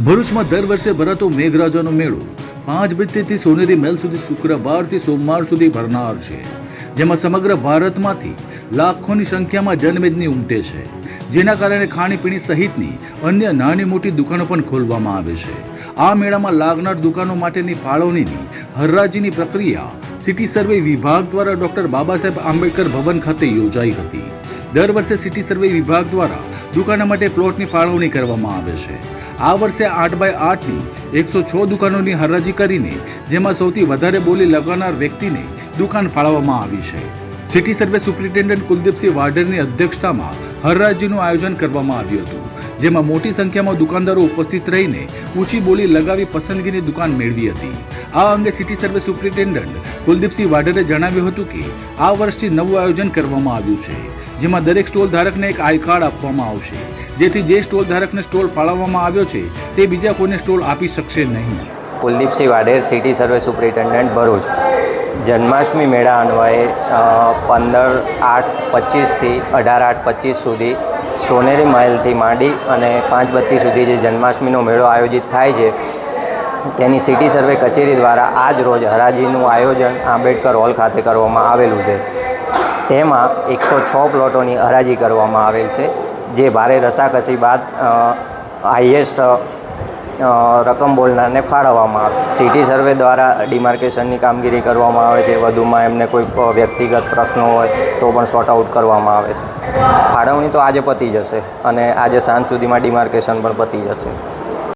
ભરૂચમાં દર વર્ષે ભરાતો મેઘરાજાનો મેળો 5 બજેથી સોનેરી મહેલ સુધી શુક્રવારથી સોમવાર સુધી ભરનાર છે, જેમાં સમગ્ર ભારતમાંથી લાખોની સંખ્યામાં જનમેદની ઉમટે છે, જેના કારણે ખાણીપીણી સહિતની અન્ય નાની મોટી દુકાનો પણ ખોલવામાં આવે છે. આ મેળામાં લાગનાર દુકાનો માટેની ફાળવણીની હરરાજીની પ્રક્રિયા સિટી સર્વે વિભાગ દ્વારા ડોક્ટર બાબા સાહેબ આંબેડકર ભવન ખાતે યોજાઈ હતી. દર વર્ષે સિટી સર્વે વિભાગ દ્વારા દુકાનો માટે પ્લોટની ફાળવણી કરવામાં આવે છે. આ વર્ષે 8x8ની 106 દુકાનોની હરાજી કરીને જેમાં સૌથી વધારે બોલી લગાવનાર વ્યક્તિને દુકાન ફાળવવામાં આવી છે. સિટી સર્વે સુપ્રિન્ટેન્ડન્ટ કુલદીપસિંહ વાઢેરની અધ્યક્ષતામાં હરરાજીનું આયોજન કરવામાં આવ્યું હતું, જેમાં મોટી સંખ્યામાં દુકાનદારો ઉપસ્થિત રહીને ઊંચી બોલી લગાવી પસંદગીની દુકાન મેળવી હતી. આ અંગે સિટી સર્વે સુપ્રિન્ટેન્ડન્ટ કુલદીપસિંહ વાઢેરે જણાવ્યું હતું કે આ વર્ષથી નવું આયોજન કરવામાં આવ્યું છે, જેમાં દરેક સ્ટોલ ધારકને એક આઈ કાર્ડ આપવામાં આવશે, જેથી જે સ્ટોલ ધારકને સ્ટોલ ફાળવવામાં આવ્યો છે તે બીજા કોઈને સ્ટોલ આપી શકશે નહીં. Kuldeepsinh Vadher, city survey superintendent, Bharuch. Janmashtami મેળા અન્વયે 15/8/25થી 18/8/25 સુધી સોનેરી મહેલથી માંડી અને 5 બત્તી સુધી જે જન્માષ્ટમીનો મેળો આયોજિત થાય છે, તેની સિટી સર્વે કચેરી દ્વારા આજ રોજ હરાજીનું આયોજન આંબેડકર હોલ ખાતે કરવામાં આવેલું છે. તેમાં 106 પ્લોટોની હરાજી કરવામાં આવેલ છે, જે ભારે રસાકસી બાદ હાઈએસ્ટ રકમ બોલનારને ફાળવવામાં આવે. સિટી સર્વે દ્વારા ડિમાર્કેશનની કામગીરી કરવામાં આવે છે. વધુમાં એમને કોઈ વ્યક્તિગત પ્રશ્નો હોય તો પણ સોર્ટ આઉટ કરવામાં આવે છે. ફાળવણી તો આજે પતી જશે અને આજે સાંજ સુધીમાં ડિમાર્કેશન પણ પતી જશે.